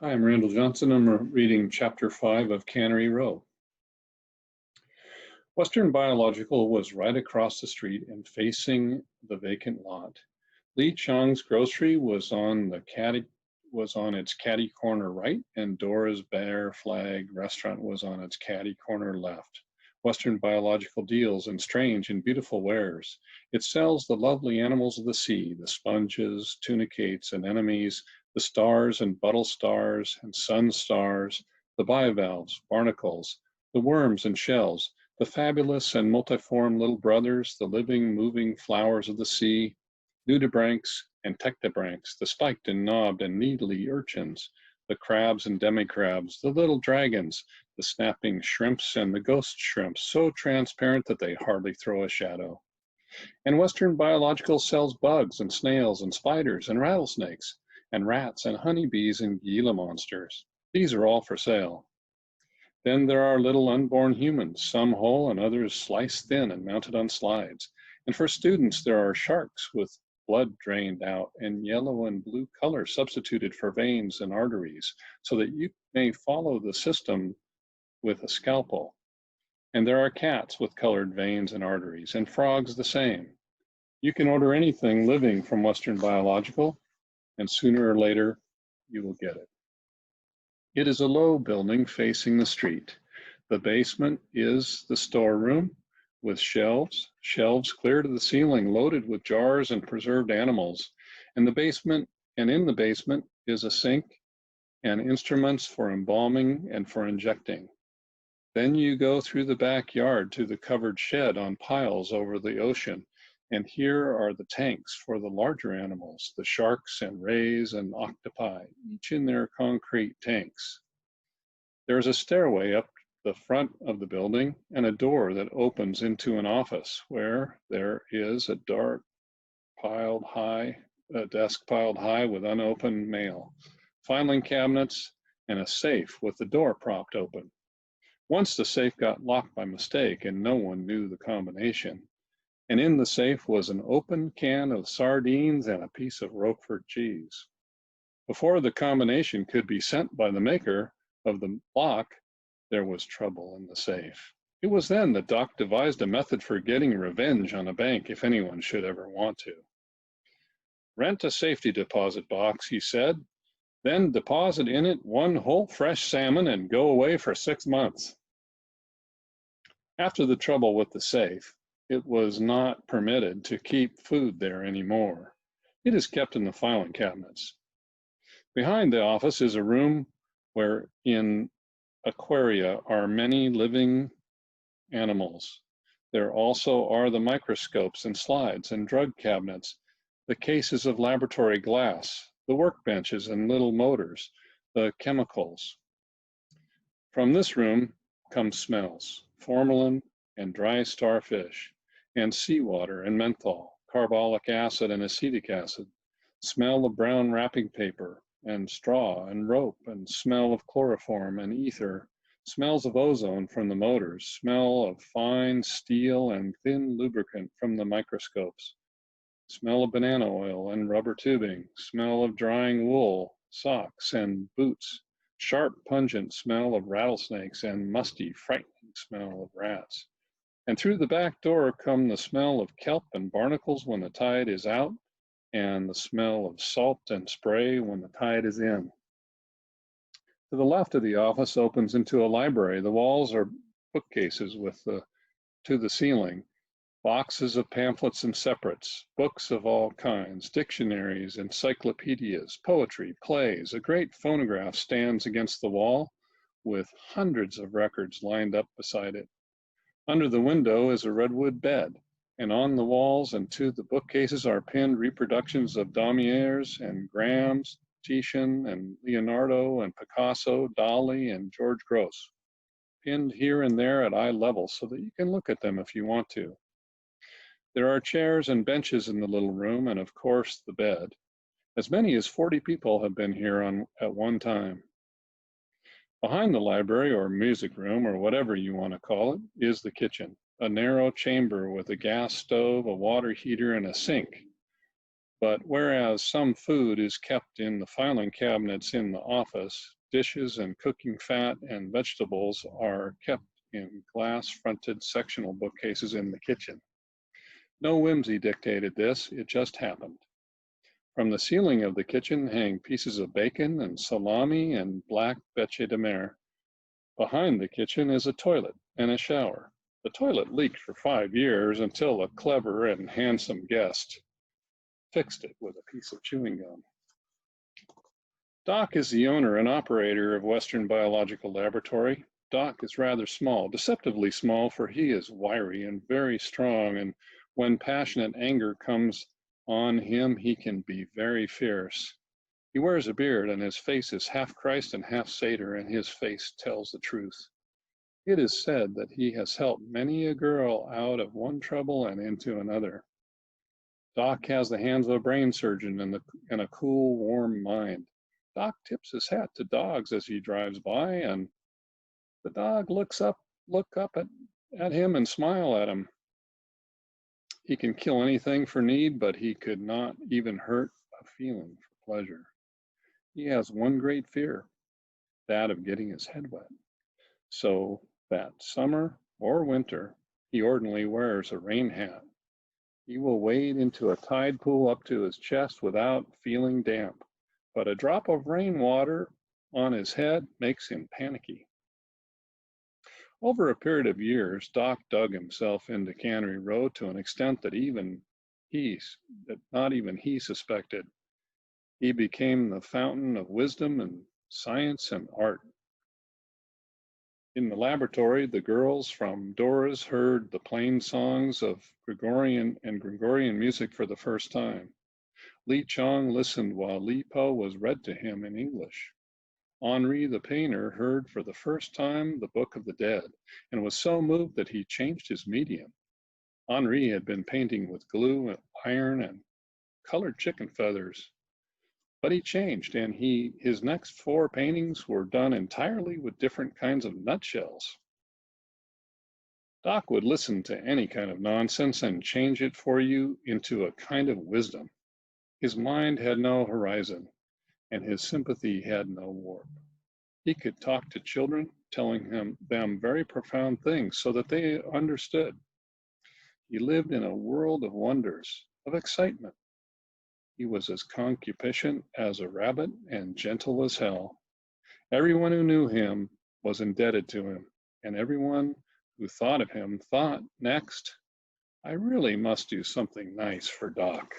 Hi, I'm Randall Johnson. I'm reading Chapter 5 of Cannery Row. Western Biological was right across the street and facing the vacant lot. Lee Chong's grocery was on its catty corner right, and Dora's Bear Flag restaurant was on its catty corner left. Western Biological deals in strange and beautiful wares. It sells the lovely animals of the sea, the sponges, tunicates, and anemones, the stars and buttle stars and sun stars, the bivalves, barnacles, the worms and shells, the fabulous and multiform little brothers, the living, moving flowers of the sea, nudibranchs and tectobranchs, the spiked and knobbed and needly urchins, the crabs and demi-crabs, the little dragons, the snapping shrimps and the ghost shrimps, so transparent that they hardly throw a shadow. And Western Biological sells bugs and snails and spiders and rattlesnakes and rats and honeybees and Gila monsters. These are all for sale. Then there are little unborn humans, some whole and others sliced thin and mounted on slides. And for students, there are sharks with blood drained out and yellow and blue color substituted for veins and arteries, so that you may follow the system with a scalpel. And there are cats with colored veins and arteries, and frogs the same. You can order anything living from Western Biological, and sooner or later, you will get it. It is a low building facing the street. The basement is the storeroom with shelves clear to the ceiling loaded with jars and preserved animals. And in the basement is a sink and instruments for embalming and for injecting. Then you go through the backyard to the covered shed on piles over the ocean. And here are the tanks for the larger animals, the sharks and rays and octopi, each in their concrete tanks. There is a stairway up the front of the building and a door that opens into an office where there is a desk piled high with unopened mail, filing cabinets, and a safe with the door propped open. Once the safe got locked by mistake and no one knew the combination. And in the safe was an open can of sardines and a piece of Roquefort cheese. Before the combination could be sent by the maker of the lock, there was trouble in the safe. It was then that Doc devised a method for getting revenge on a bank if anyone should ever want to. Rent a safety deposit box, he said, then deposit in it one whole fresh salmon and go away for 6 months. After the trouble with the safe, it was not permitted to keep food there anymore. It is kept in the filing cabinets. Behind the office is a room where in aquaria are many living animals. There also are the microscopes and slides and drug cabinets, the cases of laboratory glass, the workbenches and little motors, the chemicals. From this room come smells, formalin and dry starfish, and seawater and menthol, carbolic acid and acetic acid, smell of brown wrapping paper and straw and rope, and smell of chloroform and ether, smells of ozone from the motors, smell of fine steel and thin lubricant from the microscopes, smell of banana oil and rubber tubing, smell of drying wool, socks and boots, sharp pungent smell of rattlesnakes and musty frightening smell of rats. And through the back door come the smell of kelp and barnacles when the tide is out, and the smell of salt and spray when the tide is in. To the left of the office opens into a library. The walls are bookcases to the ceiling, boxes of pamphlets and separates, books of all kinds, dictionaries, encyclopedias, poetry, plays. A great phonograph stands against the wall with hundreds of records lined up beside it. Under the window is a redwood bed, and on the walls and to the bookcases are pinned reproductions of Damiers and Grams, Titian and Leonardo and Picasso, Dali and George Grosz, pinned here and there at eye level so that you can look at them if you want to. There are chairs and benches in the little room, and of course the bed. As many as 40 people have been here at one time. Behind the library, or music room, or whatever you want to call it, is the kitchen, a narrow chamber with a gas stove, a water heater, and a sink. But whereas some food is kept in the filing cabinets in the office, dishes and cooking fat and vegetables are kept in glass-fronted sectional bookcases in the kitchen. No whimsy dictated this, it just happened. From the ceiling of the kitchen hang pieces of bacon and salami and black bêche de mer. Behind the kitchen is a toilet and a shower. The toilet leaked for 5 years until a clever and handsome guest fixed it with a piece of chewing gum. Doc is the owner and operator of Western Biological Laboratory. Doc is rather small, deceptively small, for he is wiry and very strong, and when passionate anger comes on him, he can be very fierce. He wears a beard, and his face is half Christ and half satyr, and his face tells the truth. It is said that he has helped many a girl out of one trouble and into another. Doc has the hands of a brain surgeon and a cool, warm mind. Doc tips his hat to dogs as he drives by, and the dog look up at him and smile at him. He can kill anything for need, but he could not even hurt a feeling for pleasure. He has one great fear, that of getting his head wet. So that summer or winter, he ordinarily wears a rain hat. He will wade into a tide pool up to his chest without feeling damp, but a drop of rainwater on his head makes him panicky. Over a period of years, Doc dug himself into Cannery Row to an extent that not even he suspected. He became the fountain of wisdom and science and art. In the laboratory, the girls from Dora's heard the plain songs of Gregorian music for the first time. Li Chong listened while Li Po was read to him in English. Henri the painter heard for the first time the Book of the Dead and was so moved that he changed his medium. Henri had been painting with glue and iron and colored chicken feathers. But he changed, and his next 4 paintings were done entirely with different kinds of nutshells. Doc would listen to any kind of nonsense and change it for you into a kind of wisdom. His mind had no horizon, and his sympathy had no warp. He could talk to children, telling them very profound things so that they understood. He lived in a world of wonders, of excitement. He was as concupiscent as a rabbit and gentle as hell. Everyone who knew him was indebted to him, and everyone who thought of him thought next, I really must do something nice for Doc.